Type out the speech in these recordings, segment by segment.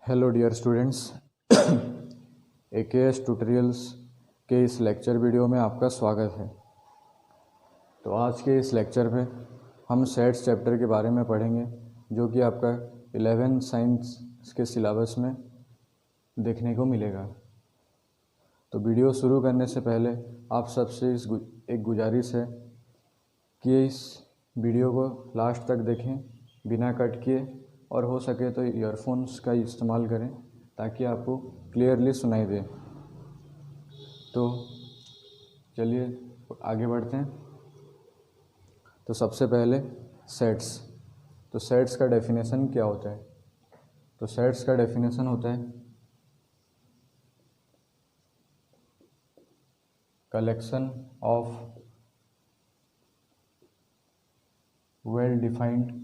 Hello dear students, AKS tutorials के इस lecture video में आपका स्वागत है। तो आज के इस लेक्चर में हम सेट्स चैप्टर के बारे में पढ़ेंगे, जो कि आपका 11 साइंस के सिलेबस में देखने को मिलेगा। तो वीडियो शुरू करने से पहले आप सबसे एक गुजारिश है कि इस वीडियो को लास्ट तक देखें बिना कट किए, और हो सके तो ईयरफोन्स का इस्तेमाल करें ताकि आपको क्लियरली सुनाई दे। तो चलिए आगे बढ़ते हैं। तो सबसे पहले सेट्स। तो सेट्स का डेफिनेशन क्या होता है? तो सेट्स का डेफिनेशन होता है collection of well defined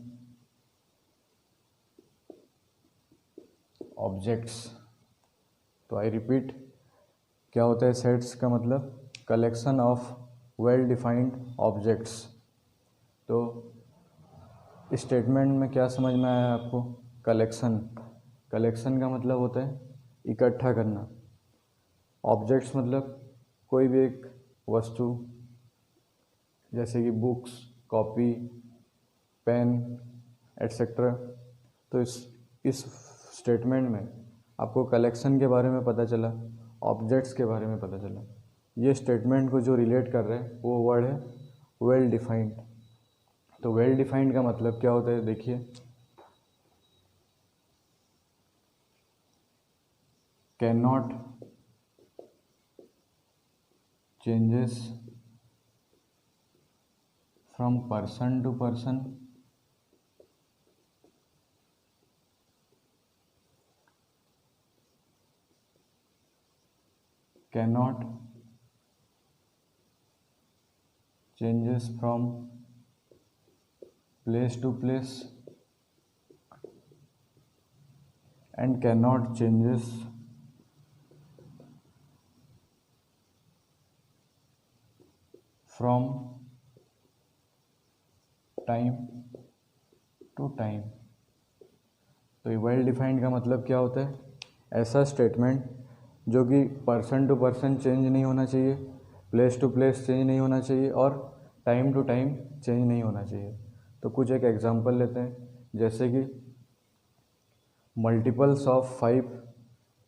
objects. तो आई रिपीट, क्या होता है सेट्स का मतलब? Collection of well defined objects. तो स्टेटमेंट में क्या समझ में आया आपको? कलेक्शन का मतलब होता है इकट्ठा करना। ऑब्जेक्ट्स मतलब कोई भी एक वस्तु, जैसे कि बुक्स, कॉपी, पेन एट्सेट्रा। तो इस स्टेटमेंट में आपको कलेक्शन के बारे में पता चला, ऑब्जेक्ट्स के बारे में पता चला। ये स्टेटमेंट को जो रिलेट कर रहे हैं वो वर्ड है वेल डिफाइंड। तो वेल डिफाइंड का मतलब क्या होता है? देखिए, can not changes from person to person, cannot changes from place to place, and cannot changes from time to time। तो ये वेल डिफाइंड का मतलब क्या होता है? ऐसा स्टेटमेंट जो कि पर्सन टू पर्सन चेंज नहीं होना चाहिए, प्लेस टू प्लेस चेंज नहीं होना चाहिए, और टाइम टू टाइम चेंज नहीं होना चाहिए। तो कुछ एक एग्जांपल लेते हैं, जैसे कि मल्टीपल्स ऑफ 5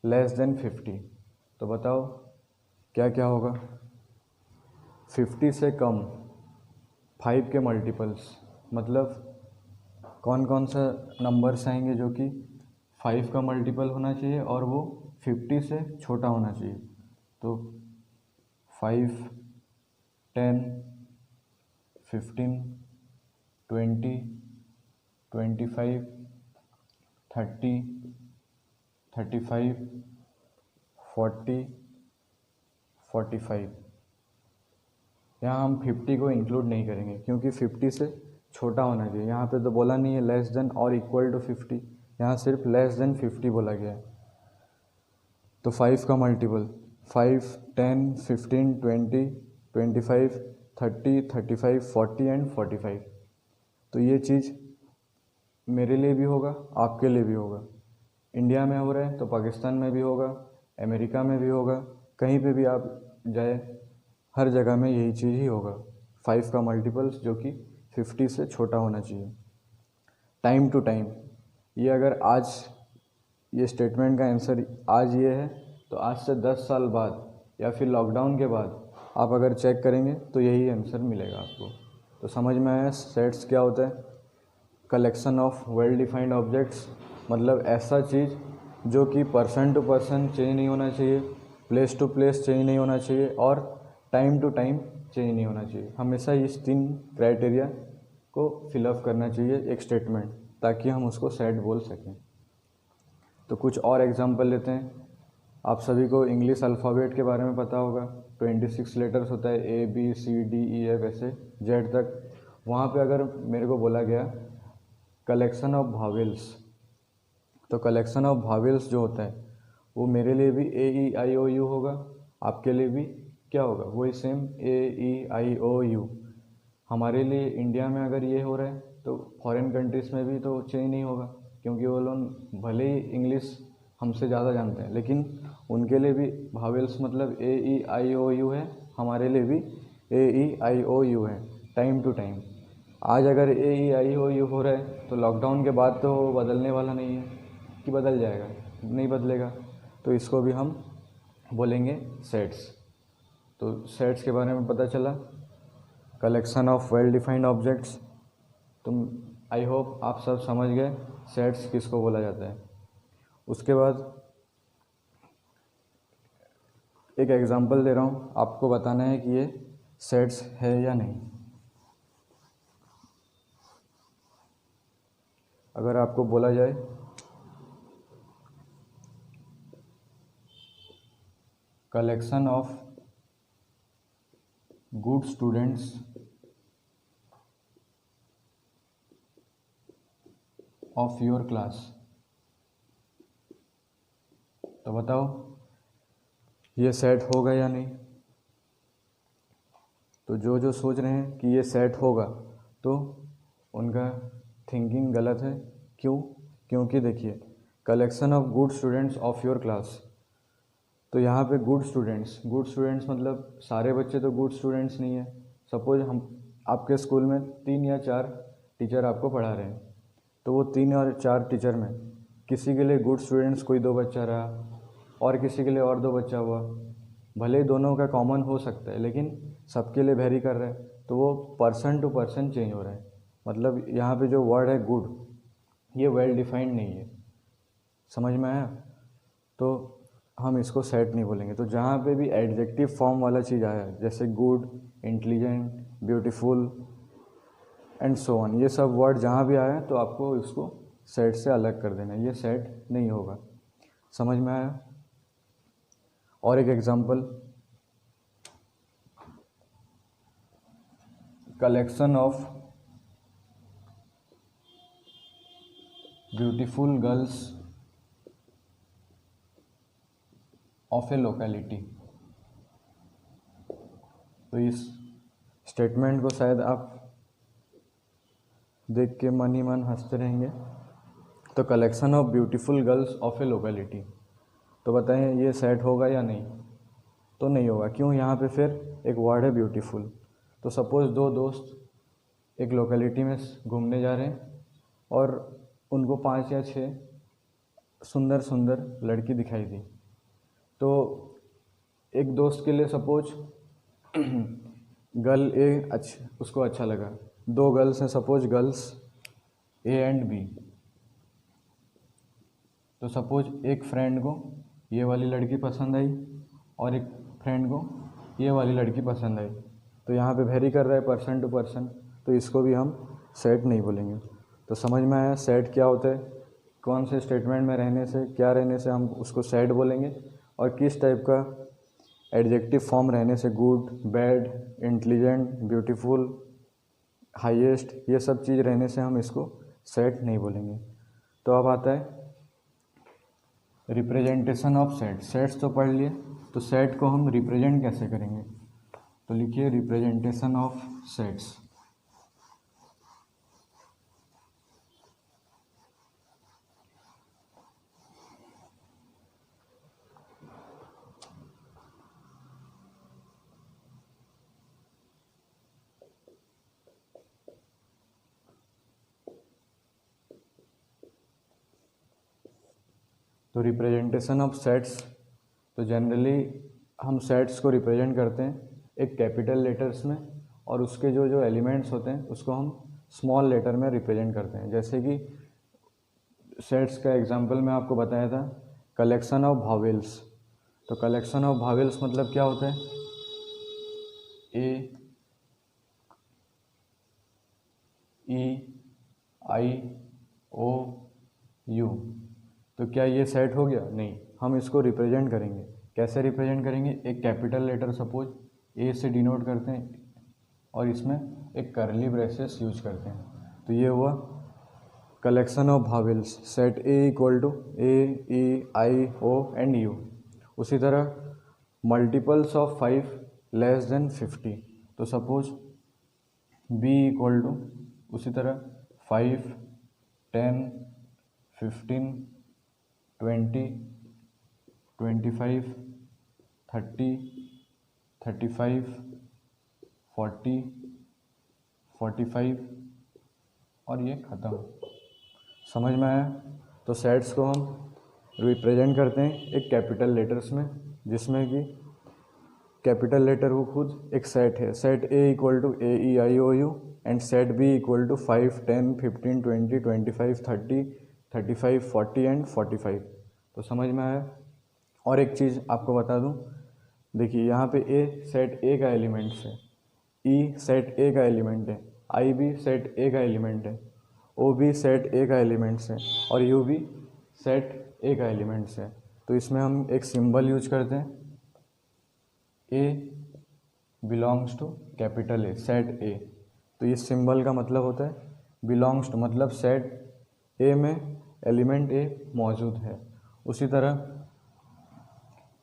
लेस देन 50। तो बताओ क्या क्या होगा? 50 से कम 5 के मल्टीपल्स, मतलब कौन कौन सा नंबर्स आएंगे जो कि 5 का मल्टीपल होना चाहिए और वो 50 से छोटा होना चाहिए। तो 5, 10, 15, 20, 25, 30, 35, 40, 45। यहाँ हम 50 को इंक्लूड नहीं करेंगे क्योंकि 50 से छोटा होना चाहिए। यहाँ पे तो बोला नहीं है लेस देन और इक्वल टू 50, यहाँ सिर्फ लेस देन 50 बोला गया है। तो 5 का मल्टीपल 5, 10, 15, 20, 25, 30, 35, 40 एंड 45। तो ये चीज़ मेरे लिए भी होगा, आपके लिए भी होगा। इंडिया में हो रहा है तो पाकिस्तान में भी होगा, अमेरिका में भी होगा, कहीं पे भी आप जाए हर जगह में यही चीज़ ही होगा। 5 का मल्टीपल्स जो कि 50 से छोटा होना चाहिए। टाइम टू टाइम, ये अगर आज ये स्टेटमेंट का आंसर आज ये है तो आज से 10 साल बाद या फिर लॉकडाउन के बाद आप अगर चेक करेंगे तो यही आंसर मिलेगा आपको। तो समझ में आया सेट्स क्या होता है? Collection of well defined objects, मतलब ऐसा चीज़ जो कि पर्सन टू पर्सन चेंज नहीं होना चाहिए, प्लेस टू प्लेस चेंज नहीं होना चाहिए, और टाइम टू टाइम चेंज नहीं होना चाहिए। हमेशा इस 3 क्राइटेरिया को फिलअप करना चाहिए एक स्टेटमेंट, ताकि हम उसको सेट बोल सकें। तो कुछ और एग्जांपल लेते हैं। आप सभी को इंग्लिश अल्फ़ाबेट के बारे में पता होगा। 26 लेटर्स होता है, ABCDEF ऐसे जेड तक। वहाँ पे अगर मेरे को बोला गया कलेक्शन ऑफ भावेल्स, तो कलेक्शन ऑफ भावेल्स जो होता है वो मेरे लिए भी AEIOU होगा, आपके लिए भी क्या होगा? वही सेम AEIOU। हमारे लिए इंडिया में अगर ये हो रहा है तो फॉरेन कंट्रीज़ में भी तो चेंज नहीं होगा, क्योंकि वो लोग भले ही इंग्लिश हमसे ज़्यादा जानते हैं, लेकिन उनके लिए भी वावेल्स मतलब ए ई आई ओ यू है, हमारे लिए भी ए ई आई ओ यू है टाइम टू टाइम। आज अगर ए ई आई ओ यू हो रहा है तो लॉकडाउन के बाद तो बदलने वाला नहीं है कि बदल जाएगा, नहीं बदलेगा। तो इसको भी हम बोलेंगे सेट्स। तो सेट्स के बारे में पता चला, collection of well defined objects. तुम आई होप आप सब समझ गए सेट्स किसको बोला जाता है। उसके बाद एक एग्जांपल दे रहा हूँ, आपको बताना है कि ये सेट्स है या नहीं। अगर आपको बोला जाए collection of good students of your class, तो बताओ ये सेट होगा या नहीं। तो जो जो सोच रहे हैं कि ये सेट होगा तो उनका थिंकिंग गलत है। क्यों? क्योंकि देखिए collection of good students of your class, तो यहाँ पे गुड स्टूडेंट्स मतलब सारे बच्चे तो गुड स्टूडेंट्स नहीं है। सपोज हम आपके स्कूल में 3 या 4 टीचर आपको पढ़ा रहे हैं, तो वो 3 और 4 टीचर में किसी के लिए गुड स्टूडेंट्स कोई 2 बच्चा रहा और किसी के लिए और 2 बच्चा हुआ। भले ही दोनों का कॉमन हो सकता है लेकिन सबके लिए वेरी कर रहा है, तो वो पर्सन टू पर्सन चेंज हो रहा है। मतलब यहाँ पे जो वर्ड है गुड, ये वेल डिफाइंड नहीं है। समझ में आया? तो हम इसको सेट नहीं बोलेंगे। तो जहाँ पे भी एडजेक्टिव फॉर्म वाला चीज़ आया जैसे good, intelligent, beautiful and so on, ये सब वर्ड जहाँ भी आया तो आपको इसको सेट से अलग कर देना, ये सेट नहीं होगा। समझ में आया? और एक example, collection of beautiful girls of A locality. तो इस स्टेटमेंट को शायद आप देख के मन ही मन हंसते रहेंगे। तो collection of beautiful girls of A locality, तो बताएं ये सेट होगा या नहीं? तो नहीं होगा। क्यों? यहाँ पे फिर एक वर्ड है ब्यूटीफुल। तो सपोज़ 2 दोस्त एक लोकेलिटी में घूमने जा रहे हैं और उनको 5 या 6 सुंदर सुंदर लड़की दिखाई दी। तो एक दोस्त के लिए सपोज गर्ल ए उसको अच्छा लगा, 2 गर्ल्स हैं suppose, girls A and B. तो सपोज एक फ्रेंड को ये वाली लड़की पसंद आई और एक फ्रेंड को ये वाली लड़की पसंद आई। तो यहाँ पे वेरी कर रहा है पर्सन टू पर्सन, तो इसको भी हम सेट नहीं बोलेंगे। तो समझ में आया सेट क्या होता है, कौन से स्टेटमेंट में रहने से, क्या रहने से हम उसको सेट बोलेंगे, और किस टाइप का एडजेक्टिव फॉर्म रहने से, good, bad, intelligent, beautiful, highest, ये सब चीज़ रहने से हम इसको सेट नहीं बोलेंगे। तो अब आता है रिप्रेजेंटेशन ऑफ सेट। सेट्स तो पढ़ लिए, तो सेट को हम रिप्रेजेंट कैसे करेंगे? तो लिखिए रिप्रेजेंटेशन ऑफ सेट्स। तो रिप्रेजेंटेशन ऑफ सेट्स, तो जनरली हम सेट्स को रिप्रेजेंट करते हैं एक कैपिटल लेटर्स में, और उसके जो जो एलिमेंट्स होते हैं उसको हम स्मॉल लेटर में रिप्रेजेंट करते हैं। जैसे कि सेट्स का एग्जांपल मैं आपको बताया था, कलेक्शन ऑफ भावेल्स। तो कलेक्शन ऑफ भावेल्स मतलब क्या होता है? ए, ई, आई, ओ, यू। तो क्या ये सेट हो गया? नहीं। हम इसको रिप्रेजेंट करेंगे। कैसे रिप्रेजेंट करेंगे? एक कैपिटल लेटर सपोज ए से डिनोट करते हैं और इसमें एक करली ब्रेसेस यूज करते हैं। तो ये हुआ collection of vowels. Set A equal to A, E, I, O and U. उसी तरह मल्टीपल्स ऑफ 5 लेस देन 50। तो सपोज बी इक्वल टू उसी तरह 5, 10, 15 20, 25, 30, 35, 40, 45 और ये ख़त्म। समझ में आया? तो सेट्स को हम रिप्रेजेंट करते हैं एक कैपिटल लेटर्स में, जिसमें कि कैपिटल लेटर वो खुद एक सेट है। Set A equal to A E I O U and set B equal to 5, 10, 15, 20, 25, 30, 35, 40 and 45। तो समझ में आया? और एक चीज़ आपको बता दूं, देखिए यहाँ पे ए सेट ए का एलिमेंट्स है, ई सेट ए का एलिमेंट है, आई भी सेट ए का एलिमेंट है, ओ भी सेट ए का एलिमेंट्स है और यू भी सेट ए का एलिमेंट्स है। तो इसमें हम एक सिंबल यूज करते हैं, a belongs to capital A, set A. तो इस सिंबल का मतलब होता है बिलोंग्स टू, मतलब सेट ए में एलिमेंट ए मौजूद है। उसी तरह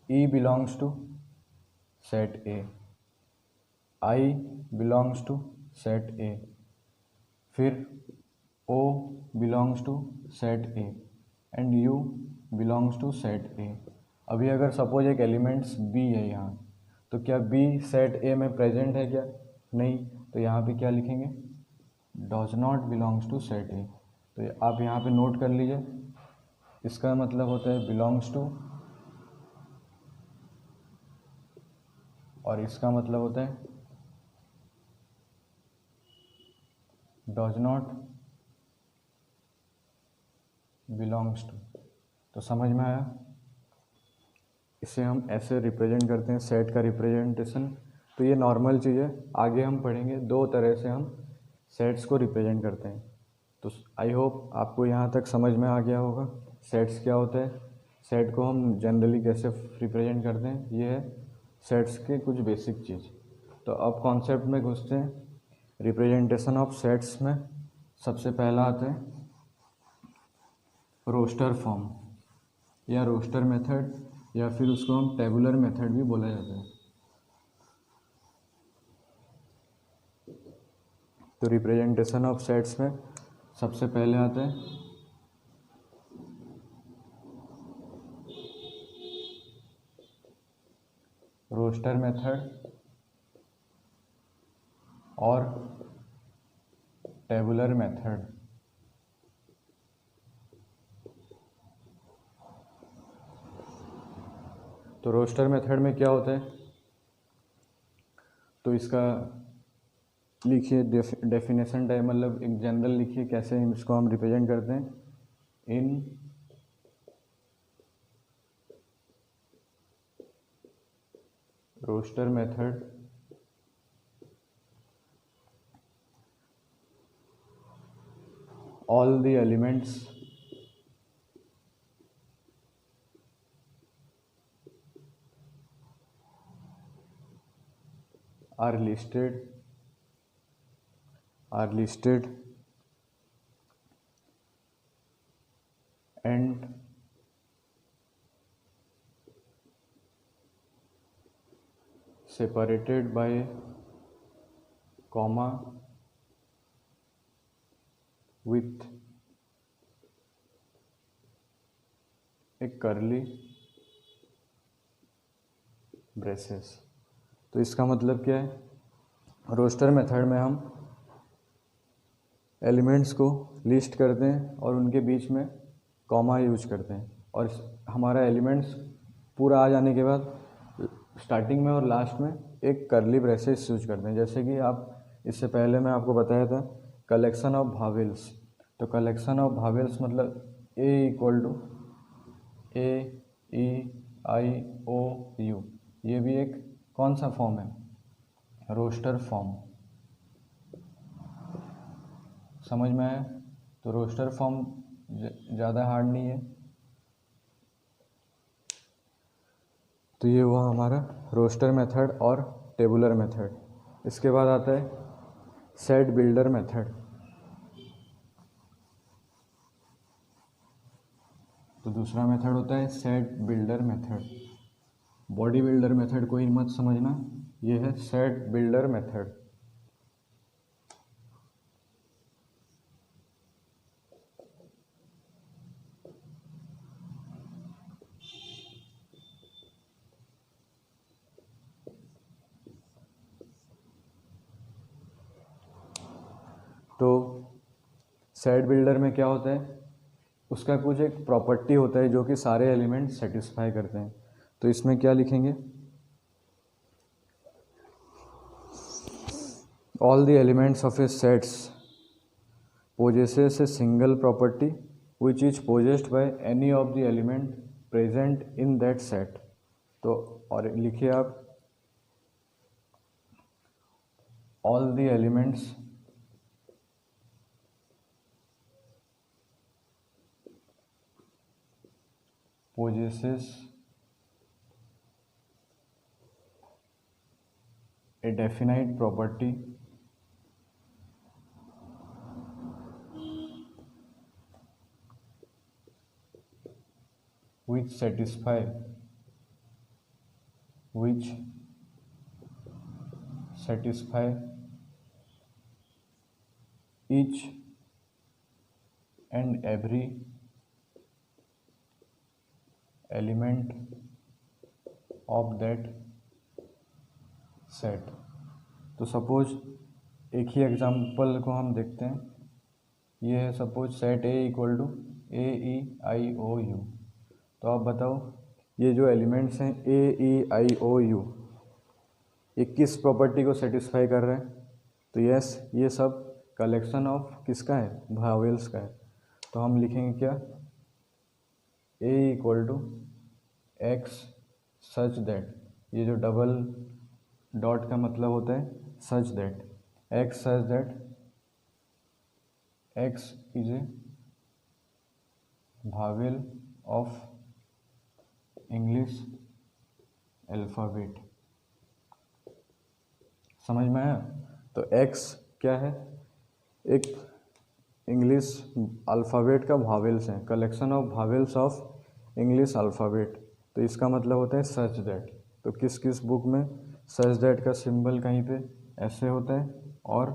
e belongs to set A, i belongs to set A, फिर o belongs to set A and u belongs to set A. अभी अगर सपोज एक एलिमेंट्स बी है यहाँ, तो क्या बी सेट ए में प्रेजेंट है क्या? नहीं। तो यहाँ पे क्या लिखेंगे? Does not belongs to set A. तो आप यहाँ पे नोट कर लीजिए, इसका मतलब होता है बिलोंग्स टू और इसका मतलब होता है डज नॉट बिलोंग्स टू। तो समझ में आया? इसे हम ऐसे रिप्रेजेंट करते हैं, सेट का रिप्रेजेंटेशन। तो ये नॉर्मल चीज़ है, आगे हम पढ़ेंगे दो तरह से हम सेट्स को रिप्रेजेंट करते हैं। तो आई होप आपको यहाँ तक समझ में आ गया होगा सेट्स क्या होता है, सेट को हम जनरली कैसे रिप्रेजेंट करते हैं। ये है सेट्स के कुछ बेसिक चीज़। तो अब कॉन्सेप्ट में घुसते हैं। रिप्रेजेंटेशन ऑफ सेट्स में सबसे पहला आता है रोस्टर फॉर्म या रोस्टर मेथड, या फिर उसको हम टेबुलर मेथड भी बोला जाता है। तो रिप्रेजेंटेशन ऑफ सेट्स में सबसे पहले आता है रोस्टर मेथड और टेबुलर मेथड। तो रोस्टर मेथड में क्या होता है, तो इसका लिखिए डेफिनेशन टाइप, मतलब एक जनरल लिखिए कैसे इसको हम रिप्रेजेंट करते हैं। In roster method all the elements are listed and separated by a comma with a curly braces। तो इसका मतलब क्या है, रोस्टर मेथड में हम एलिमेंट्स को लिस्ट करते हैं और उनके बीच में कॉमा यूज करते हैं, और हमारा एलिमेंट्स पूरा आ जाने के बाद स्टार्टिंग में और लास्ट में एक करली ब्रेसेस यूज करते हैं। जैसे कि आप इससे पहले मैं आपको बताया था कलेक्शन ऑफ भावेल्स। तो कलेक्शन ऑफ भावेल्स मतलब A equal to A E I O u, ये भी एक कौन सा फॉर्म है, रोस्टर फॉर्म। समझ में आया? तो रोस्टर फॉर्म ज़्यादा हार्ड नहीं है। तो ये हुआ हमारा रोस्टर मेथड और टेबुलर मेथड। इसके बाद आता है सेट बिल्डर मेथड। तो दूसरा मेथड होता है set builder method. Body builder method को ही मत समझना, ये है set builder method. Set builder में क्या होता है, उसका कुछ एक प्रॉपर्टी होता है जो कि सारे एलिमेंट सेटिस्फाई करते हैं। तो इसमें क्या लिखेंगे, all the elements of A sets possesses a single property which is possessed by any of the element present in that set। तो और लिखिए आप, all the elements possesses a definite property which satisfy each and every element of that set। तो suppose एक ही example को हम देखते हैं, ये है suppose set A equal to A E I O U. तो आप बताओ ये जो एलिमेंट्स हैं ए ई आई ओ यू, ये किस प्रॉपर्टी को सेटिस्फाई कर रहे हैं? तो यस, ये सब कलेक्शन ऑफ किसका है, वावेल्स का है। तो हम लिखेंगे क्या, A equal to x such that, ये जो डबल डॉट का मतलब होता है such that, x such that x is a vowel of English alphabet. समझ में आया? तो एक्स क्या है, एक इंग्लिश अल्फ़ाबेट का वावेल्स हैं, collection of vowels of English alphabet. तो इसका मतलब होता है सच दैट। तो किस किस बुक में सच दैट का सिंबल कहीं पे ऐसे होता है और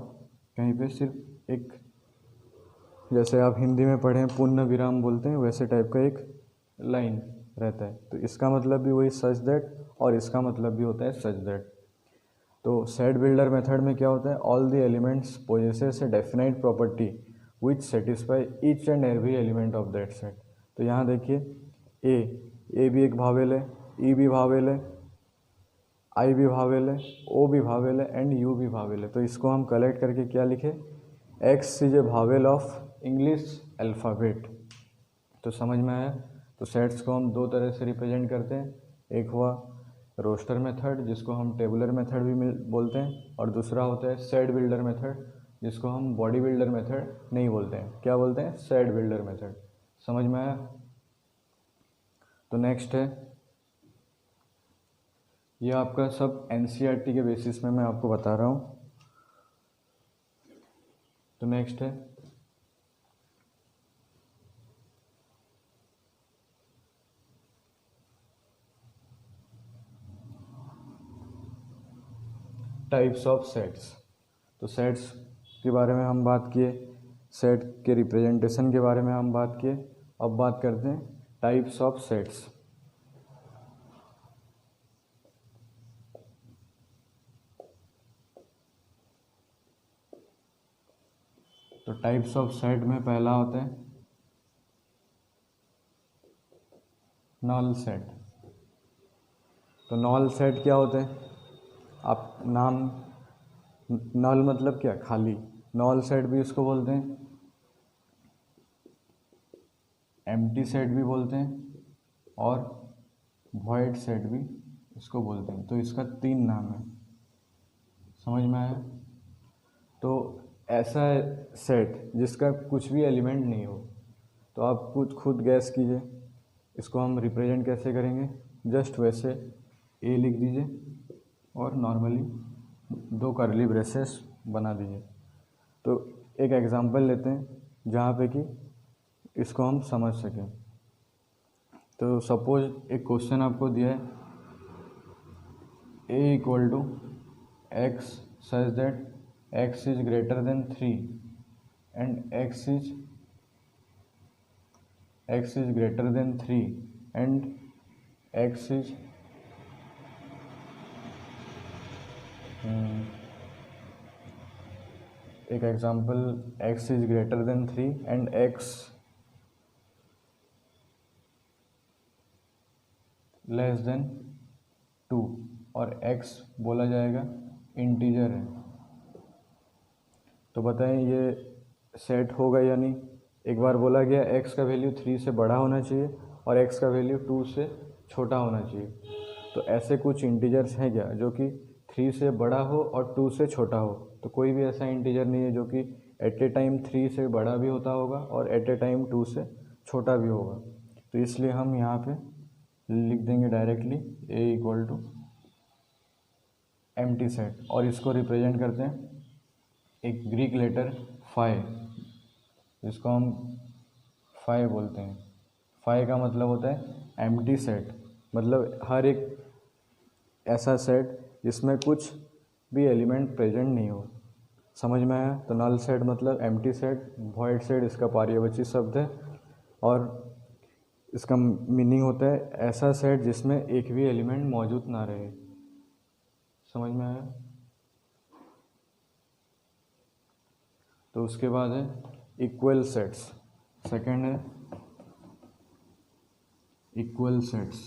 कहीं पे सिर्फ एक, जैसे आप हिंदी में पढ़ें पूर्ण विराम बोलते हैं, वैसे टाइप का एक लाइन रहता है। तो इसका मतलब भी वही सच दैट और इसका मतलब भी होता है सच दैट। तो सेट बिल्डर मेथड में क्या होता है, all the elements possesses A definite property which satisfy each and every element of that set. तो यहाँ देखिए ए भी एक भावेल है, ई भी भावेल है, आई भी भावेल है, ओ भी भावेल है एंड यू भी भावेल है। तो इसको हम कलेक्ट करके क्या लिखे, x is A vowel of English alphabet. तो समझ में आया? तो सेट्स को हम दो तरह से रिप्रेजेंट करते हैं, एक हुआ रोस्टर मेथड जिसको हम टेबुलर मेथड भी बोलते हैं, और दूसरा होता है सेट बिल्डर मेथड जिसको हम बॉडी बिल्डर मेथड नहीं बोलते हैं, क्या बोलते हैं, सेट बिल्डर मेथड। समझ में आया? तो नेक्स्ट है, ये आपका सब एनसीईआरटी के बेसिस में मैं आपको बता रहा हूँ। तो नेक्स्ट है टाइप्स ऑफ सेट्स। तो सेट्स के बारे में हम बात किए, सेट के रिप्रेजेंटेशन के बारे में हम बात किए। अब बात करते हैं टाइप्स ऑफ सेट्स। तो टाइप्स ऑफ सेट में पहला होता है नल सेट। तो नल सेट क्या होता है, आप नाम, नल मतलब क्या, खाली, नल सेट भी इसको बोलते हैं, एम्प्टी सेट भी बोलते हैं और वॉइड सेट भी इसको बोलते हैं। तो इसका 3 नाम है। समझ में आया? तो ऐसा सेट जिसका कुछ भी एलिमेंट नहीं हो, तो आप खुद गैस कीजिए इसको हम रिप्रेजेंट कैसे करेंगे। जस्ट वैसे ए लिख दीजिए और नॉर्मली 2 कर्ली ब्रेसेस बना दीजिए। तो एक एग्जांपल लेते हैं जहाँ पे कि इसको हम समझ सकें। तो सपोज एक क्वेश्चन आपको दिया है, A equal to x such that x is greater than 3 and x is greater than 3 and x is एक example, x is greater than 3 and x less then 2 और x बोला जाएगा इंटीजर है, तो बताएं ये सेट होगा या नहीं। एक बार बोला गया x का वैल्यू 3 से बड़ा होना चाहिए और x का वैल्यू 2 से छोटा होना चाहिए। तो ऐसे कुछ इंटीजर्स हैं क्या जो कि 3 से बड़ा हो और 2 से छोटा हो? तो कोई भी ऐसा इंटीजर नहीं है जो कि एट ए टाइम 3 से बड़ा भी होता होगा और एट ए टाइम 2 से छोटा भी होगा। तो इसलिए हम यहाँ पे लिख देंगे directly a equal to empty set, और इसको रिप्रेजेंट करते हैं एक ग्रीक लेटर फाई, जिसको हम फाई बोलते हैं। फाई का मतलब होता है एम्प्टी सेट, मतलब हर एक ऐसा सेट जिसमें कुछ भी एलिमेंट प्रेजेंट नहीं हो। समझ में आया? तो नल सेट मतलब एम्प्टी सेट, वॉइड सेट इसका पर्यायवाची शब्द है और इसका मीनिंग होता है ऐसा सेट जिसमें एक भी एलिमेंट मौजूद ना रहे। समझ में आया? तो उसके बाद है इक्वल सेट्स। सेकंड है इक्वल सेट्स।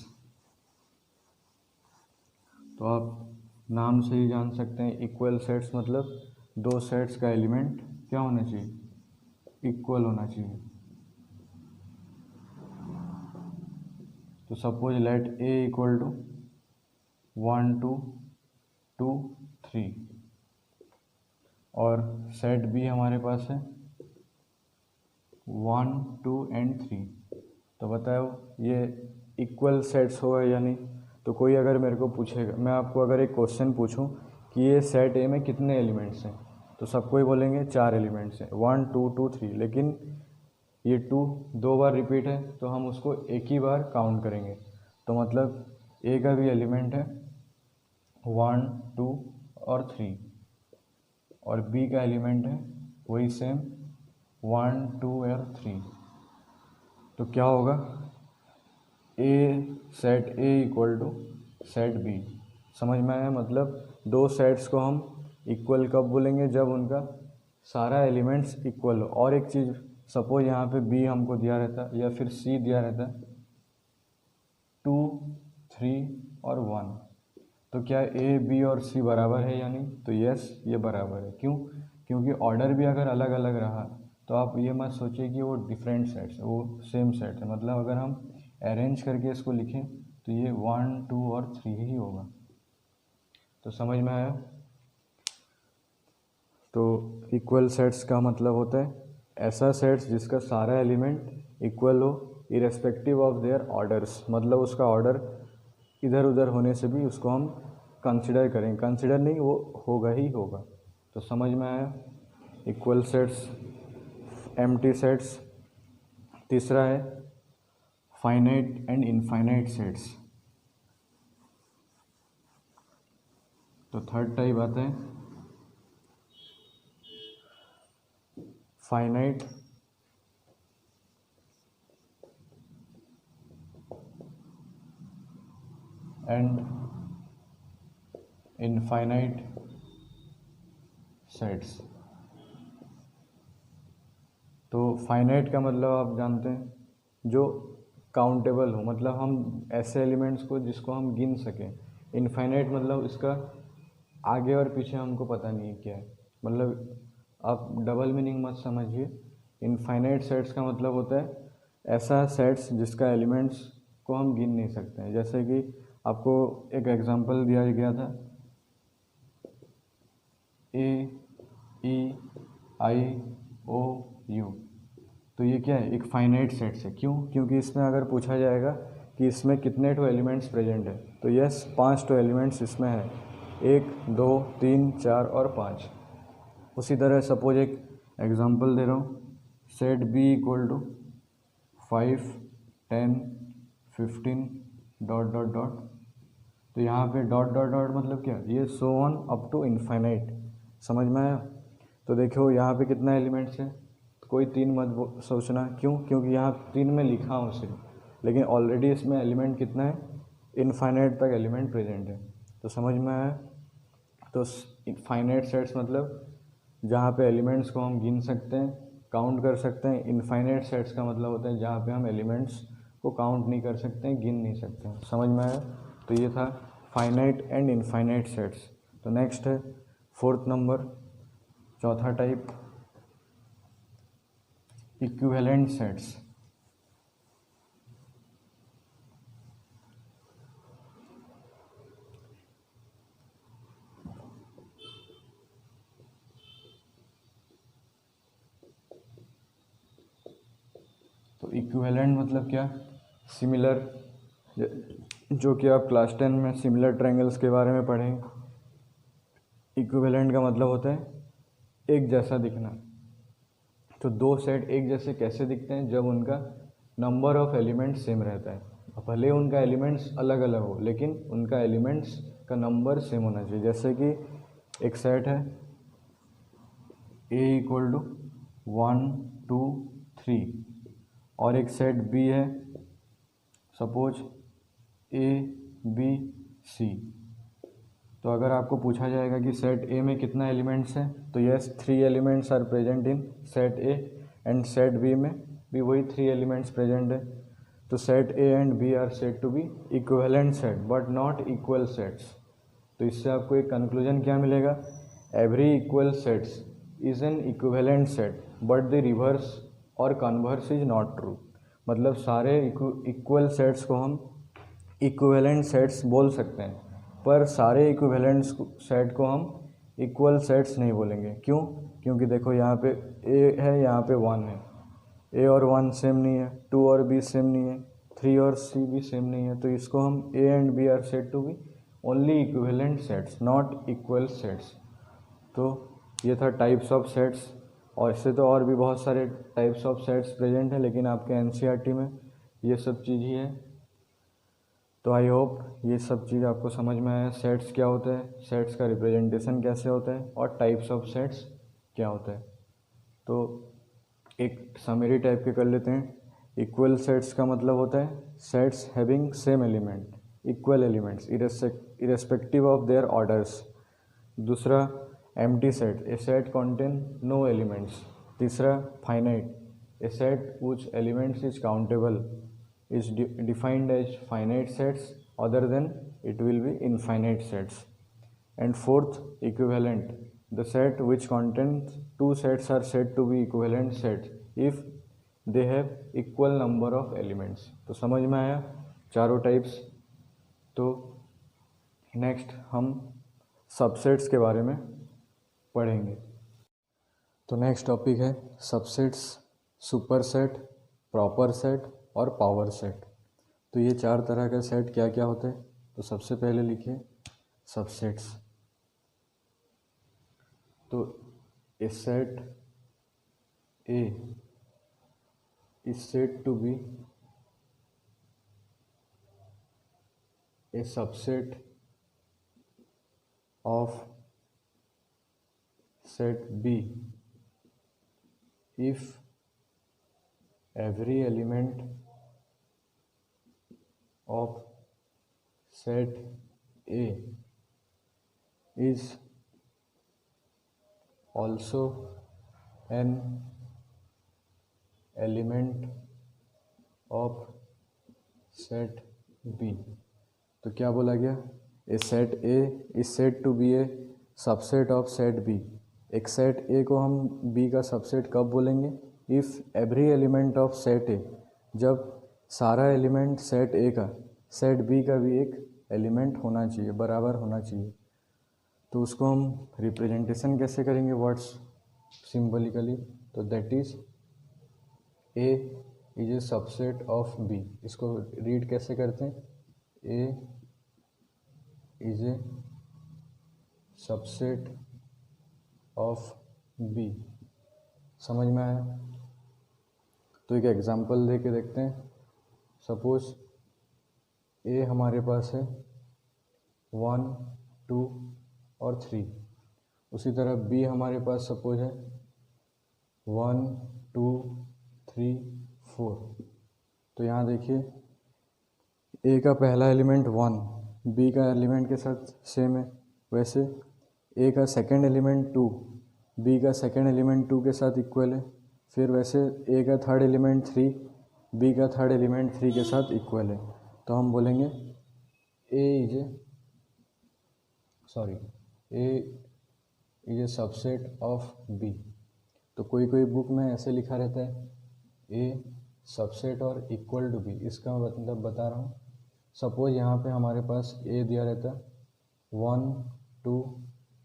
तो आप नाम से ही जान सकते हैं इक्वल सेट्स मतलब दो सेट्स का एलिमेंट क्या होना चाहिए? इक्वल होना चाहिए। तो suppose let a equal to 1 2 2 3 और सेट b हमारे पास है 1 2 एंड 3। तो बताओ ये इक्वल सेट्स होगा या नहीं? तो कोई अगर मेरे को पूछेगा, मैं आपको अगर एक क्वेश्चन पूछूं कि ये सेट ए में कितने एलिमेंट्स हैं, तो सबको ही बोलेंगे 4 एलिमेंट्स हैं, 1 2 2 3। लेकिन ये 2 दो बार रिपीट है तो हम उसको एक ही बार काउंट करेंगे। तो मतलब ए का भी एलिमेंट है 1 2 और 3 और बी का एलिमेंट है वही सेम 1 2 और 3। तो क्या होगा? A set A equal to set B. समझ में आया? मतलब दो सेट्स को हम इक्वल कब बोलेंगे? जब उनका सारा एलिमेंट्स इक्वल हो। और एक चीज़, सपोज यहाँ पे बी हमको दिया रहता या फिर सी दिया रहता 2 3 और 1, तो क्या ए बी और सी बराबर है या नहीं? तो यस, ये बराबर है। क्यों? क्योंकि ऑर्डर भी अगर अलग अलग रहा तो आप ये मत सोचिए कि वो डिफरेंट सेट्स है, वो सेम सेट है। मतलब अगर हम अरेंज करके इसको लिखें तो ये 1 2 और 3 ही होगा। तो समझ में आया? तो इक्वल सेट्स का मतलब होता है ऐसा सेट्स जिसका सारा एलिमेंट इक्वल हो इरेस्पेक्टिव ऑफ देयर ऑर्डर्स। मतलब उसका ऑर्डर इधर उधर होने से भी उसको हम कंसिडर करें, कंसिडर नहीं, वो होगा ही होगा। तो समझ में आया? Equal sets, empty sets. तीसरा है फाइनाइट एंड इनफाइनाइट सेट्स। तो थर्ड टाइप आता है फाइनाइट एंड इनफाइनाइट सेट्स। तो फाइनाइट का मतलब आप जानते हैं जो काउंटेबल हो, मतलब हम ऐसे एलिमेंट्स को जिसको हम गिन सकें। इनफाइनाइट मतलब इसका आगे और पीछे हमको पता नहीं है क्या है। मतलब आप डबल मीनिंग मत समझिए। इनफाइनाइट सेट्स का मतलब होता है ऐसा सेट्स जिसका एलिमेंट्स को हम गिन नहीं सकते हैं। जैसे कि आपको एक एग्जांपल दिया गया था AEIOU, तो ये क्या है? एक फाइनाइट सेट्स है। क्यों? क्योंकि इसमें अगर पूछा जाएगा कि इसमें कितने टू एलिमेंट्स प्रेजेंट है, तो यस 5 टू एलिमेंट्स इसमें है, 1 2 3 4 और 5। उसी तरह सपोज एक एग्जांपल दे रहा हूँ, set B equal to 5 10 15 dot dot dot. तो यहाँ पे डॉट डॉट डॉट मतलब क्या? ये so on up to infinite. समझ में आया? तो देखो यहाँ पे कितना एलिमेंट्स है, कोई 3 मत सोचना। क्यों? क्योंकि यहाँ 3 में लिखा हूँ सिर्फ, लेकिन ऑलरेडी इसमें एलिमेंट कितना है? इनफाइनाइट तक एलिमेंट प्रेजेंट है। तो समझ में आया? तो फाइनाइट सेट्स मतलब जहाँ पे एलिमेंट्स को हम गिन सकते हैं, काउंट कर सकते हैं। इनफाइनाइट सेट्स का मतलब होता है जहाँ पे हम एलिमेंट्स को काउंट नहीं कर सकते हैं, गिन नहीं सकते हैं। समझ में आया? तो ये था फाइनाइट एंड इनफाइनाइट सेट्स। तो नेक्स्ट है फोर्थ नंबर, चौथा टाइप, इक्विवेलेंट सेट्स। तो इक्विवेलेंट मतलब क्या? सिमिलर, जो कि आप क्लास 10 में सिमिलर ट्रायंगल्स के बारे में पढ़ेंगे। इक्विवेलेंट का मतलब होता है एक जैसा दिखना। तो दो सेट एक जैसे कैसे दिखते हैं? जब उनका नंबर ऑफ एलिमेंट्स सेम रहता है। भले उनका एलिमेंट्स अलग अलग हो, लेकिन उनका एलिमेंट्स का नंबर सेम होना चाहिए। जैसे कि एक सेट है A इक्वल टू 1 2 3 और एक सेट B है सपोज A B C। तो अगर आपको पूछा जाएगा कि सेट A में कितना एलिमेंट्स है, तो yes 3 elements are present in set A, and set B में भी वही 3 एलिमेंट्स प्रेजेंट है। तो set A and B are said to be equivalent set but not equal sets. तो इससे आपको एक कंक्लूजन क्या मिलेगा? Every equal sets is an equivalent set but the reverse और कन्वर्स इज नॉट ट्रू। मतलब सारे इक्वल सेट्स को हम इक्विवेलेंट सेट्स बोल सकते हैं, पर सारे इक्विवेलेंट सेट को हम इक्वल सेट्स नहीं बोलेंगे। क्यों? क्योंकि देखो यहाँ पे A है, यहाँ पे 1 है। A और 1 सेम नहीं है, 2 और B सेम नहीं है, 3 और C भी सेम नहीं है। तो इसको हम A and B are said to be only equivalent sets, not equal sets. तो ये था टाइप्स ऑफ सेट्स। और इससे तो और भी बहुत सारे टाइप्स ऑफ सेट्स प्रेजेंट हैं, लेकिन आपके एनसीईआरटी में ये सब चीज़ ही है। तो आई होप ये सब चीज़ आपको समझ में आया। सेट्स क्या होता है, सेट्स का रिप्रेजेंटेशन कैसे होता है, और टाइप्स ऑफ सेट्स क्या होता है। तो एक समरी टाइप के कर लेते हैं। इक्वल सेट्स का मतलब होता है sets having same element, equal elements irrespective of their orders. दूसरा एम्प्टी सेट, ए सेट कंटेन नो एलिमेंट्स। तीसरा finite, A set which elements is countable is defined as finite sets, other than it will be infinite sets. And fourth, equivalent, the set which contains two sets are said to be equivalent sets if they have equal number of elements. तो समझ में आया चारों types. तो next हम subsets के बारे में पढ़ेंगे। तो नेक्स्ट टॉपिक है सबसेट्स, सुपरसेट, प्रॉपर सेट और पावर सेट। तो ये चार तरह का सेट क्या क्या होते हैं? तो सबसे पहले लिखिए सबसेट्स। तो a set A is said to be a subset of set B if every element of set A is also an element of set B। तो क्या बोला गया? ए set A is said to be a subset of set B। एक set A को हम B का subset कब बोलेंगे? If every element of set A, जब सारा एलिमेंट सेट A का सेट B का भी एक एलिमेंट होना चाहिए, बराबर होना चाहिए। तो उसको हम रिप्रेजेंटेशन कैसे करेंगे? Words symbolically. तो that is A is a subset of B। इसको रीड कैसे करते हैं? A is a subset of B। समझ में आया? तो एक एग्जांपल दे के देखते हैं। सपोज A हमारे पास है 1 2 और 3। उसी तरह B हमारे पास सपोज है 1 2 3 4। तो यहाँ देखिए A का पहला एलिमेंट 1 B का एलिमेंट के साथ सेम है, वैसे A का सेकंड एलिमेंट 2 बी का सेकेंड एलिमेंट 2 के साथ इक्वल है, फिर वैसे ए का थर्ड एलिमेंट 3 बी का थर्ड एलिमेंट 3 के साथ इक्वल है। तो हम बोलेंगे A is a subset of B. तो कोई कोई बुक में ऐसे लिखा रहता है ए सबसेट और इक्वल टू बी। इसका मतलब बता रहा हूँ, सपोज यहाँ पे हमारे पास ए दिया रहता है 1 2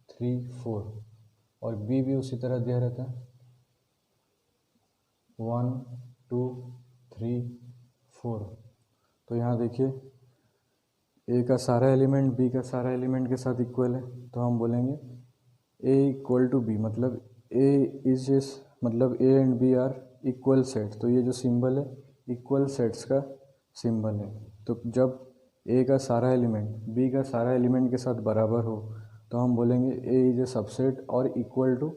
3 4 और बी भी उसी तरह दिया रहता है 1 2 3 4। तो यहाँ देखिए ए का सारा एलिमेंट बी का सारा एलिमेंट के साथ इक्वल है, तो हम बोलेंगे ए इक्वल टू बी, मतलब A and B are equal set. तो ये जो सिंबल है इक्वल सेट्स का सिंबल है। तो जब ए का सारा एलिमेंट बी का सारा एलिमेंट के साथ बराबर हो तो हम बोलेंगे ए इज ए सबसेट और equal to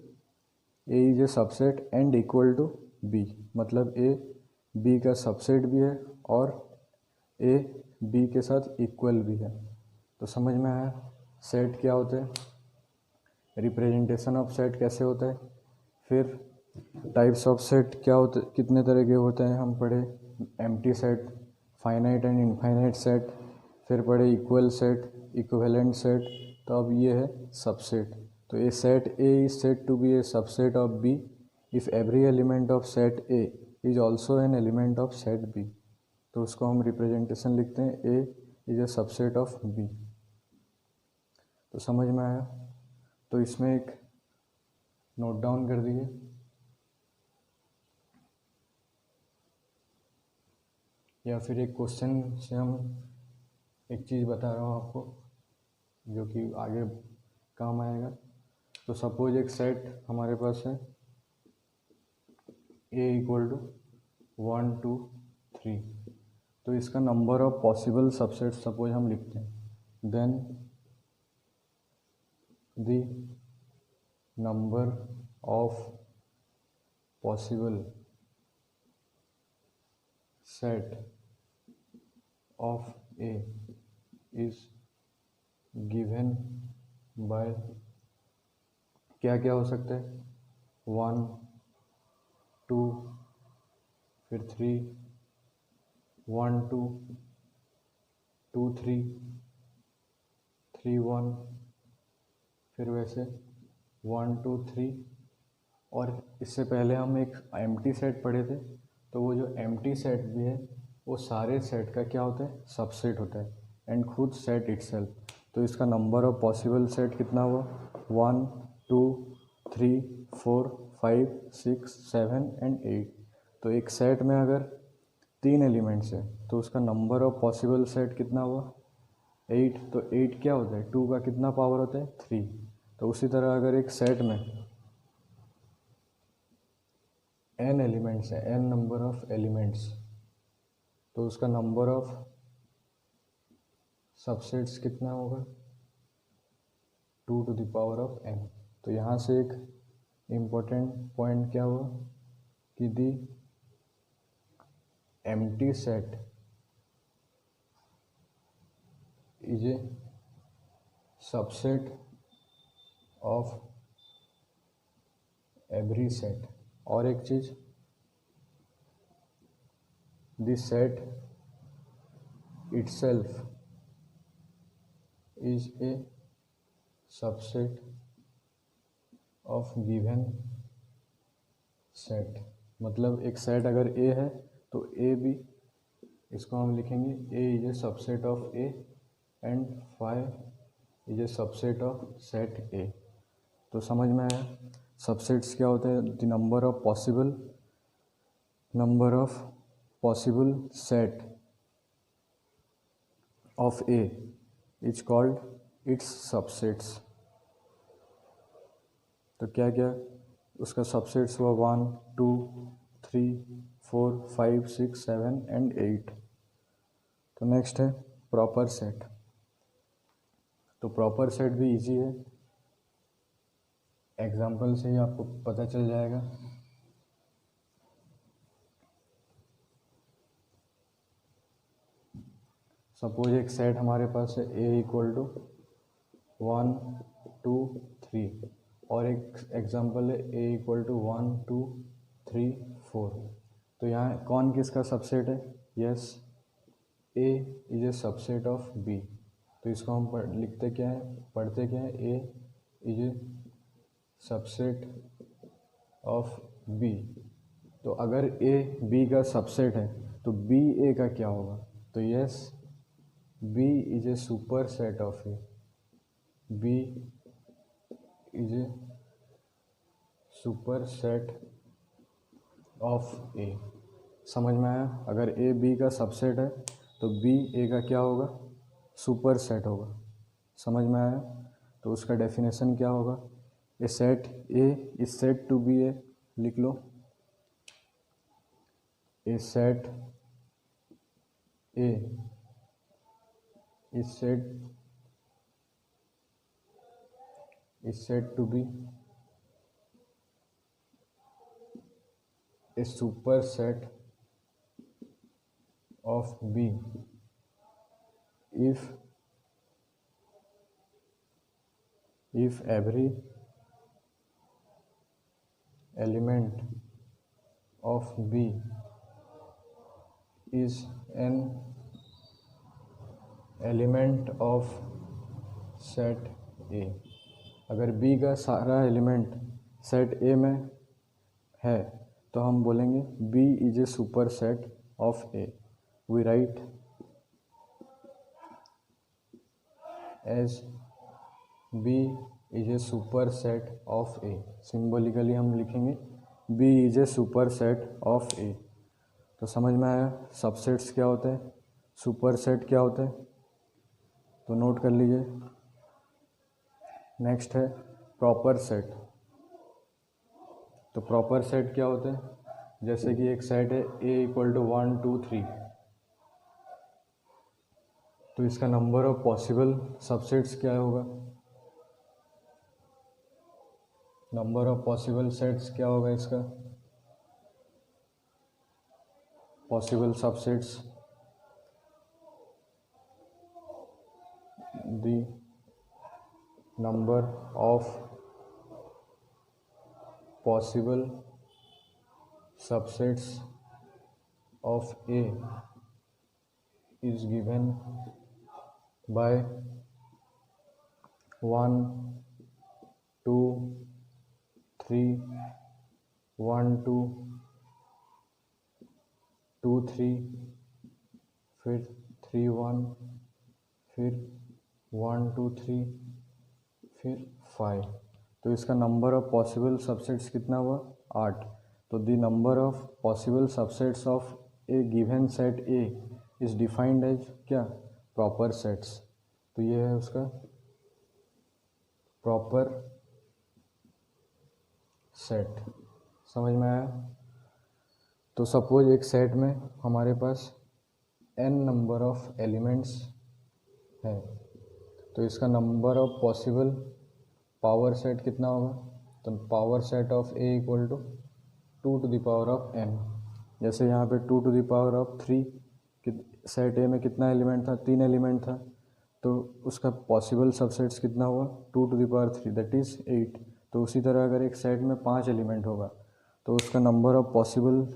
A is a subset and equal to B, मतलब ए बी का सबसेट भी है और ए बी के साथ इक्वल भी है। तो समझ में आया सेट क्या होता है, रिप्रेजेंटेशन ऑफ सेट कैसे होता है। फिर टाइप्स ऑफ सेट क्या होते, कितने तरह के होते हैं हम पढ़े, empty set, finite and infinite set, फिर पढ़े इक्वल सेट, इक्विवेलेंट सेट। तो अब ये है सबसेट। तो a set A is said to be a subset of B if every element of set A is also an element of set B. तो उसको हम रिप्रेजेंटेशन लिखते हैं A is a subset of B. तो समझ में आया। तो इसमें एक नोट डाउन कर दीजिए, या फिर एक क्वेश्चन से हम एक चीज़ बता रहा हूँ आपको जो कि आगे काम आएगा। तो सपोज एक सेट हमारे पास है ए इक्वल टू 1 2 3। तो इसका number of possible subset suppose हम लिखते हैं, then the number of possible set of A is given by क्या क्या हो सकता है 1 2 फिर 3 1 2 2 3 3 1 फिर वैसे 1 2 3। और इससे पहले हम एक एम्प्टी सेट पढ़े थे, तो वो जो एम्प्टी सेट भी है वो सारे सेट का क्या होता है, सबसेट होता है एंड खुद सेट इटसेल्फ। तो इसका नंबर ऑफ पॉसिबल सेट कितना हुआ 1 2 3 4 5 6 7 एंड 8। तो एक सेट में अगर 3 एलिमेंट्स है तो उसका नंबर ऑफ पॉसिबल सेट कितना हुआ 8। तो 8 क्या होता है, 2 का कितना पावर होता है 3। तो उसी तरह अगर एक सेट में n एलिमेंट्स है, n नंबर ऑफ एलिमेंट्स, तो उसका नंबर ऑफ सबसेट्स कितना होगा 2 to the power of n। तो यहाँ से एक इम्पोर्टेंट पॉइंट क्या हुआ कि the empty set is a subset of every set. और एक चीज, the set itself is a subset of given set. मतलब एक सेट अगर ए है तो ए भी, इसको हम लिखेंगे A is a subset of A and five is a subset of set A. तो समझ में आया सबसेट्स क्या होते हैं, the number of possible set of A is called its subsets. तो क्या क्या उसका सबसेट्स हुआ 1 2 3 4 5 6 7 एंड 8। तो नेक्स्ट है प्रॉपर सेट। तो प्रॉपर सेट भी इजी है, एग्जाम्पल से ही आपको पता चल जाएगा। सपोज एक सेट हमारे पास है ए इक्वल टू 1 2 3। और एक एग्जांपल है a इक्वल टू 1 2 3 4। तो यहाँ कौन किसका सबसेट है? Yes, a is a subset of b। तो इसको हम लिखते क्या है, पढ़ते क्या है, a is a subset of b। तो अगर a b का सबसेट है तो b a का क्या होगा? तो yes, b is a super set of a। b is a super set of a। समझ में आया? अगर a b का सबसेट है तो b a का क्या होगा? सुपर सेट होगा। समझ में आया? तो उसका डेफिनेशन क्या होगा? A set a is set to be a, लिख लो, a set a is said to be a superset of B if every element of B is an element of set A। अगर B का सारा element set A में है तो हम बोलेंगे B is a super set of A। We write as B is a super set of A। Symbolically हम लिखेंगे B is a super set of A। तो समझ में आया सबसेट्स क्या होते हैं, सुपर सेट क्या होते हैं? तो नोट कर लीजिए। नेक्स्ट है प्रॉपर सेट। तो प्रॉपर सेट क्या होते हैं? जैसे कि एक सेट है a इक्वल टू 1 2 3, तो इसका नंबर ऑफ पॉसिबल सबसेट्स क्या होगा? नंबर ऑफ पॉसिबल सेट्स क्या होगा इसका? Possible subsets, the number of possible subsets of A is given by 1 2 3 1 2 2 3, फिर 3 1, फिर 1 2 3, फिर 5। तो इसका नंबर ऑफ पॉसिबल सबसेट्स कितना हुआ? 8। तो the number of possible subsets of a given set A is defined as क्या? Proper sets. तो ये है उसका प्रॉपर सेट। समझ में आया? तो सपोज एक सेट में हमारे पास n नंबर ऑफ एलिमेंट्स है, तो इसका number of possible power set कितना होगा? तो power set of A equal to 2 to the power of n। जैसे यहाँ पे 2 to the power of 3, set A में कितना एलिमेंट था? 3 एलिमेंट था, तो उसका पॉसिबल सबसेट्स कितना हुआ? 2 to the power 3, that is 8। तो उसी तरह अगर एक सेट में 5 एलिमेंट होगा तो उसका नंबर ऑफ पॉसिबल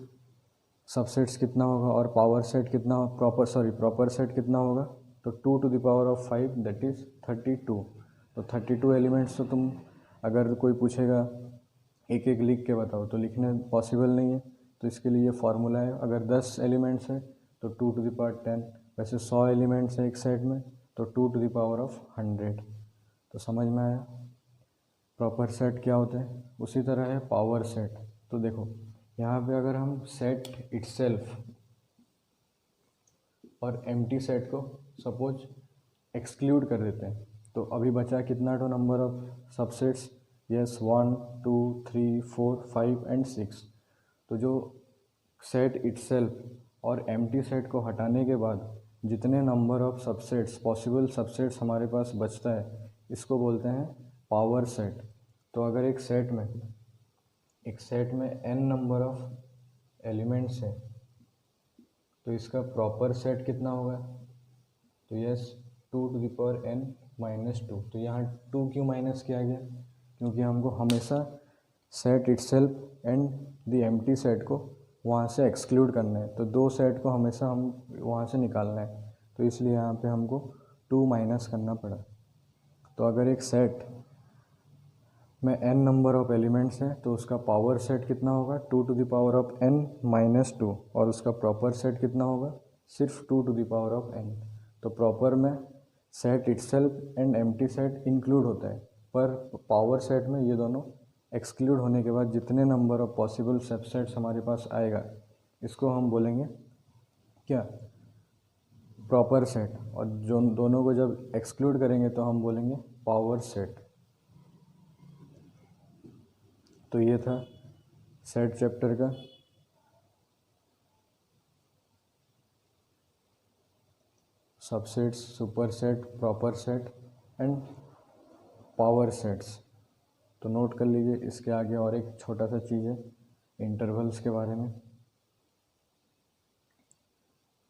सबसेट्स कितना होगा? और पावर सेट कितना, प्रॉपर सेट कितना होगा? तो 2 to the power of 5, that is 32। तो 32 एलिमेंट्स तो तुम, अगर कोई पूछेगा एक एक लिख के बताओ, तो लिखने पॉसिबल नहीं है। तो इसके लिए फार्मूला है, अगर 10 एलिमेंट्स है तो 2 टू द पावर 10। वैसे 100 एलिमेंट्स है एक सेट में तो 2 टू द पावर ऑफ 100। तो समझ में आया प्रॉपर सेट क्या होते हैं? उसी तरह है पावर सेट। तो देखो यहाँ पे अगर हम सेट इटसेल्फ और एम्प्टी सेट को सपोज एक्सक्लूड कर देते हैं, तो अभी बचा कितना तो number of subsets? Yes, 1 2 3 4 5 and 6। तो जो सेट इटसेल्फ और एम्प्टी सेट को हटाने के बाद जितने number of subsets, possible subsets हमारे पास बचता है, इसको बोलते हैं पावर सेट। तो अगर एक सेट में n नंबर ऑफ एलिमेंट्स है तो इसका प्रॉपर सेट कितना होगा? तो yes, 2 to the power n minus 2। तो यहाँ 2 क्यों माइनस किया गया? क्योंकि हमको हमेशा set itself and the empty set को वहाँ से एक्सक्लूड करना है, तो दो सेट को हमेशा हम वहाँ से निकालना है, तो इसलिए यहाँ पे हमको 2 माइनस करना पड़ा। तो अगर एक सेट में n नंबर ऑफ एलिमेंट्स हैं तो उसका पावर सेट कितना होगा 2 to the power of n minus 2, और उसका प्रॉपर सेट कितना होगा सिर्फ 2 to the power of n। तो प्रॉपर में set itself and empty set include होता है, पर पावर सेट में ये दोनों एक्सक्लूड होने के बाद जितने नंबर ऑफ पॉसिबल सबसेट्स हमारे पास आएगा इसको हम बोलेंगे क्या, प्रॉपर सेट। और जो दोनों को जब एक्सक्लूड करेंगे तो हम बोलेंगे पावर सेट। तो ये था सेट चैप्टर का। Subsets, super set, proper set and power sets. तो नोट कर लीजिए। इसके आगे और एक छोटा सा चीज़ है इंटरवल्स के बारे में।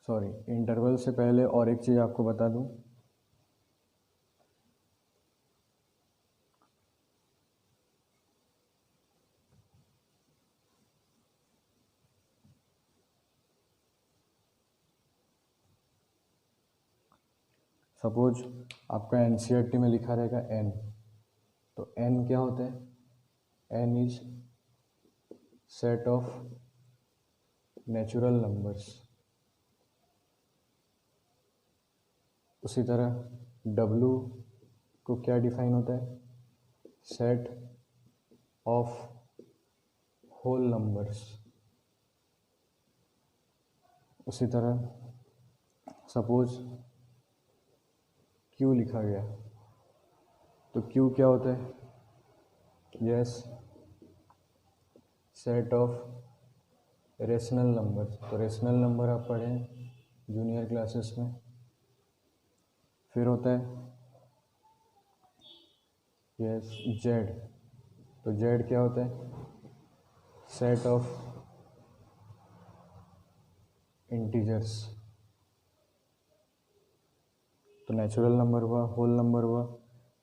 सॉरी, इंटरवल से पहले और एक चीज़ आपको बता दूं। सपोज आपका एनसीईआरटी में लिखा रहेगा n, तो n क्या होता है, n is set of natural numbers. उसी तरह w को क्या डिफाइन होता है, सेट ऑफ होल नंबर्स। उसी तरह सपोज q लिखा गया, तो q क्या होता है, yes, set of rational numbers. तो रेशनल नंबर आप पढ़े जूनियर क्लासेस में। फिर होता है यस z, तो z क्या होता है, सेट ऑफ इंटीजर्स। तो नेचुरल नंबर हुआ, होल नंबर हुआ,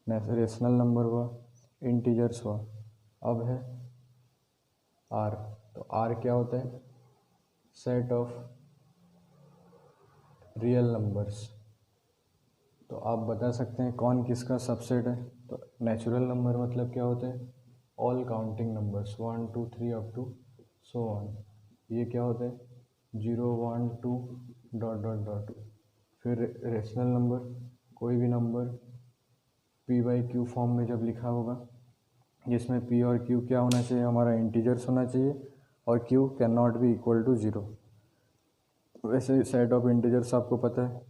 रेशनल नंबर हुआ, इंटीजर्स हुआ। अब है r, तो r क्या होता है, सेट ऑफ रियल नंबर्स। तो आप बता सकते हैं कौन किसका सबसेट है। तो नेचुरल नंबर मतलब क्या होता है, all counting numbers 1 2 3 up to so on. ये क्या होता है, 0 1 2 डॉट डॉट डॉट। फिर रेशनल नंबर, कोई भी नंबर p/q फॉर्म में जब लिखा होगा, जिसमें p और q क्या होना चाहिए, हमारा इंटीजर्स होना चाहिए, और q can not be equal to 0। वैसे सेट ऑफ इंटीजर्स आपको पता है,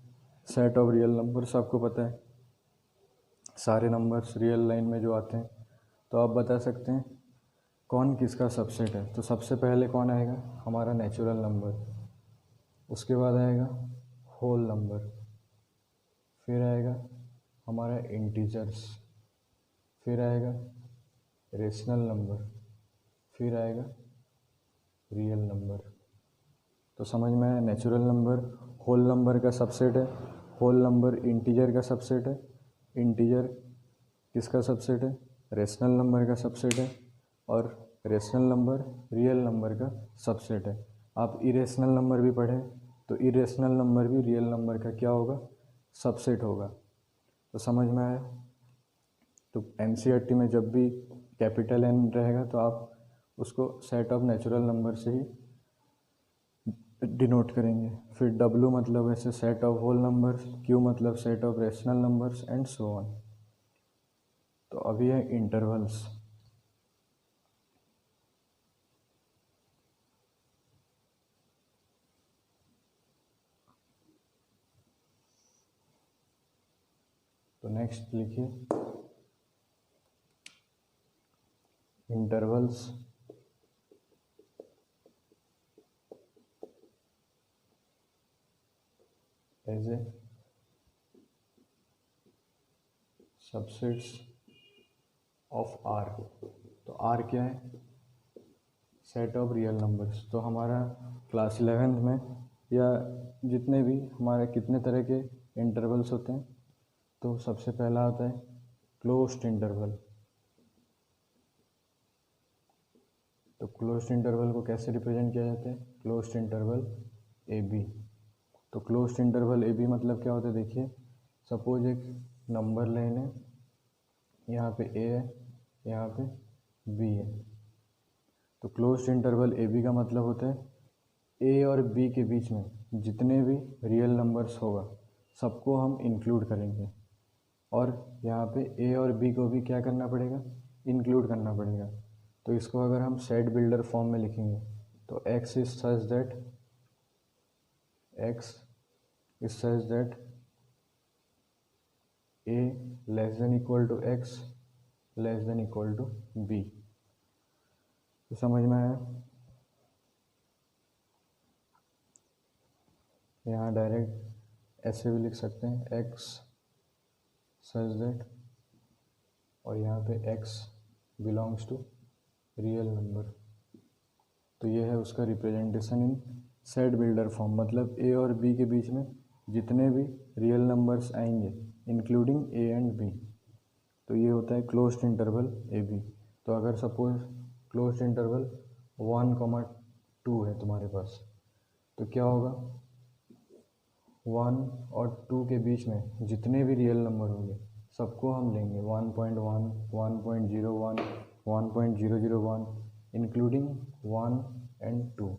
सेट ऑफ रियल नंबर्स आपको पता है, सारे नंबर्स रियल लाइन में जो आते हैं। तो आप बता सकते हैं कौन किसका सबसेट है। तो सबसे पहले कौन आएगा, हमारा नेचुरल नंबर, उसके बाद आएगा होल नंबर, फिर आएगा हमारा इंटीजर्स, फिर आएगा रेशनल नंबर, फिर आएगा रियल नंबर। तो समझ में आया, नेचुरल नंबर होल नंबर का सबसेट है, होल नंबर इंटीजर का सबसेट है, इंटीजर किसका सबसेट है, रेशनल नंबर का सबसेट है, और रेशनल नंबर रियल नंबर का सबसेट है। आप इरेशनल नंबर भी पढ़ें, तो इरेशनल नंबर भी रियल नंबर का क्या होगा, सबसेट होगा। तो समझ में आया। तो एनसीईआरटी में जब भी कैपिटल N रहेगा तो आप उसको सेट ऑफ नेचुरल नंबर से ही डिनोट करेंगे। फिर W मतलब ऐसे set of whole numbers, Q मतलब set of rational numbers and so on. तो अभी है इंटरवल्स। तो नेक्स्ट लिखिए intervals as a subsets of R। तो R क्या है, सेट ऑफ रियल नंबर्स। तो हमारा क्लास 11th में या जितने भी हमारे कितने तरह के इंटरवल्स होते हैं, तो सबसे पहला आता है क्लोज्ड इंटरवल। तो क्लोज्ड इंटरवल को कैसे रिप्रेजेंट किया जाता है, क्लोज्ड इंटरवल ए बी। तो क्लोज्ड इंटरवल ए बी मतलब क्या होता है, देखिए सपोज एक नंबर लाइन है, यहाँ पे ए है, यहाँ पे बी है। तो क्लोज्ड इंटरवल ए बी का मतलब होता है ए और बी के बीच में जितने भी रियल नंबर्स होगा सबको हम इंक्लूड करेंगे, और यहाँ पे ए और बी को भी क्या करना पड़ेगा, इंक्लूड करना पड़ेगा। तो इसको अगर हम सेट बिल्डर फॉर्म में लिखेंगे तो x is such that a less than equal to x less than equal to b। तो समझ में आया। यहाँ डायरेक्ट ऐसे भी लिख सकते हैं x सच दैट, और यहाँ पे x belongs to real number. तो ये है उसका representation in set builder form, मतलब ए और बी के बीच में जितने भी रियल नंबर्स आएंगे इंक्लूडिंग ए एंड बी, तो ये होता है क्लोज्ड इंटरवल ए बी। तो अगर सपोज क्लोज्ड इंटरवल 1,2 है तुम्हारे पास, तो क्या होगा, 1 और 2 के बीच में जितने भी रियल नंबर होंगे सबको हम लेंगे 1.1, 1.01, 1.001 इंक्लूडिंग 1 एंड 2।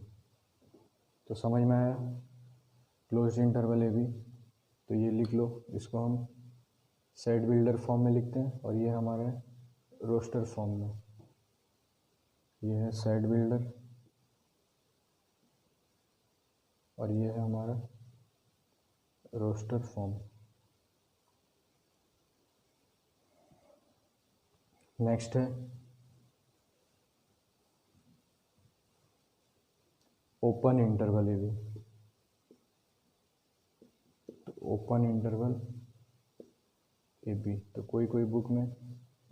तो समझ में आया क्लोज्ड इंटरवल ए बी। तो ये लिख लो, इसको हम सेट बिल्डर फॉर्म में लिखते हैं, और ये हमारे रोस्टर फॉर्म में, ये है सेट बिल्डर और ये है हमारा रोस्टर फॉर्म। नेक्स्ट है ओपन इंटरवल ए बी। तो ओपन इंटरवल ए बी, तो कोई कोई बुक में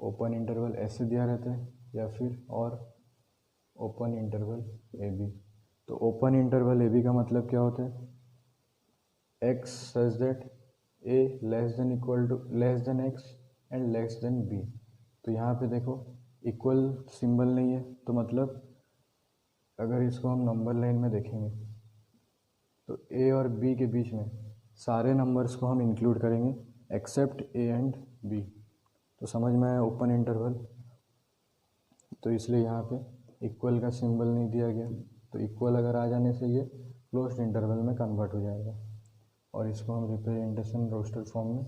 ओपन इंटरवल ऐसे दिया रहता है या फिर और ओपन इंटरवल ए बी। तो ओपन इंटरवल ए बी का मतलब क्या होता है, x such that a less than equal to less than x and less than b। तो यहाँ पे देखो इक्वल सिंबल नहीं है, तो मतलब अगर इसको हम नंबर लाइन में देखेंगे तो a और b के बीच में सारे नंबर्स को हम इंक्लूड करेंगे एक्सेप्ट a एंड b। तो समझ में आया ओपन इंटरवल। तो इसलिए यहाँ पे इक्वल का सिंबल नहीं दिया गया, तो इक्वल अगर आ जाने से ये क्लोज्ड इंटरवल में कन्वर्ट हो जाएगा, और इसको हम रिप्रेजेंटेशन रोस्टर फॉर्म में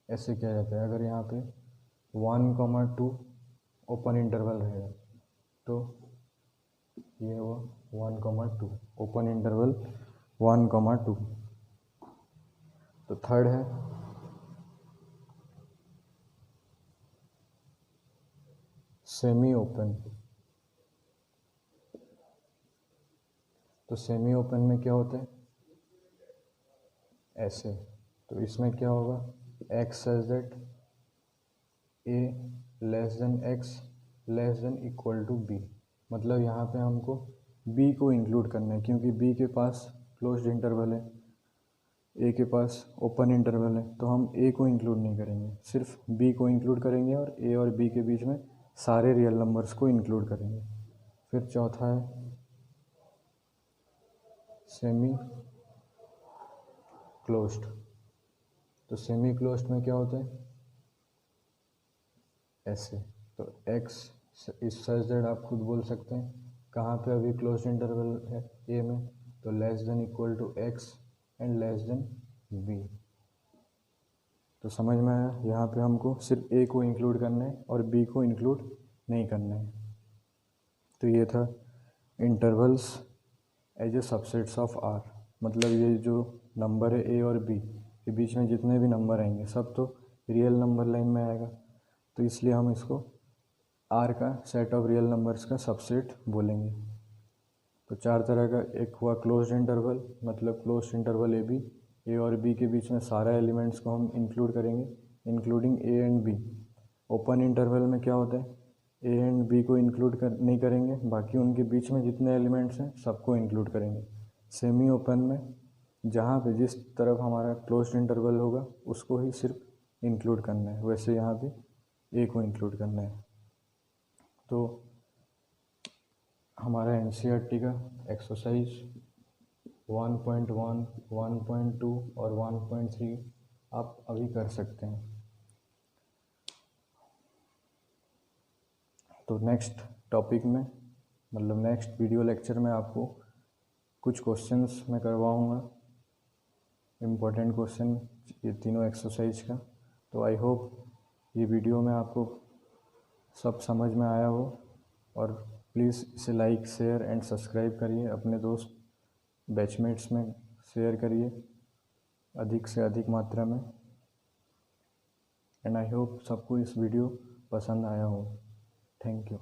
ऐसे किया जाता है। अगर यहाँ पे 1,2 ओपन इंटरवल रहेगा तो ये हुआ 1,2 ओपन इंटरवल 1,2। तो थर्ड है सेमी ओपन। तो सेमी ओपन में क्या होता है, ऐसे। तो इसमें क्या होगा, x such that a less than x less than equal to b। मतलब यहाँ पे हमको b को इंक्लूड करना है, क्योंकि b के पास क्लोज्ड इंटरवल है, a के पास ओपन इंटरवल है, तो हम a को इंक्लूड नहीं करेंगे, सिर्फ b को इंक्लूड करेंगे, और a और b के बीच में सारे रियल नंबर्स को इंक्लूड करेंगे। फिर चौथा है सेमी क्लोज्ड। तो सेमी क्लोज्ड में क्या होता है, ऐसे। तो x इस सच दैट आप खुद बोल सकते हैं, कहाँ पे अभी क्लोज्ड इंटरवल है a में, तो less than equal to x and less than b। तो समझ में आया, यहाँ पे हमको सिर्फ a को इंक्लूड करना है और b को इंक्लूड नहीं करना है। तो ये था intervals as a subsets of r। मतलब ये जो नंबर है a और b के बीच में जितने भी नंबर आएंगे सब तो रियल नंबर लाइन में आएगा, तो इसलिए हम इसको r का सेट ऑफ रियल नंबर्स का सबसेट बोलेंगे। तो चार तरह का, एक हुआ क्लोज्ड इंटरवल, मतलब क्लोज्ड इंटरवल ए और बी के बीच में सारा एलिमेंट्स को हम इंक्लूड करेंगे including A and B. Open interval में क्या होता है, ए एंड बी को नहीं करेंगे, बाकी उनके बीच में जितने एलिमेंट्स हैं सबको इंक्लूड करेंगे। सेमी ओपन में जहाँ पे जिस तरफ हमारा क्लोज्ड इंटरवल होगा उसको ही सिर्फ इंक्लूड करना है, वैसे यहाँ पे ए को इंक्लूड करना है। तो हमारा एनसीईआरटी का एक्सरसाइज 1.1, 1.2 और 1.3 आप अभी कर सकते हैं। तो नेक्स्ट टॉपिक में मतलब नेक्स्ट वीडियो लेक्चर में आपको कुछ क्वेश्चंस मैं करवाऊँगा, इम्पोर्टेंट क्वेश्चन ये तीनों एक्सरसाइज का। तो आई होप ये वीडियो में आपको सब समझ में आया हो, और प्लीज़ इसे लाइक, शेयर एंड सब्सक्राइब करिए, अपने दोस्त बैचमेट्स में शेयर करिए अधिक से अधिक मात्रा में। एंड आई होप सबको इस वीडियो पसंद आया हो। Thank you.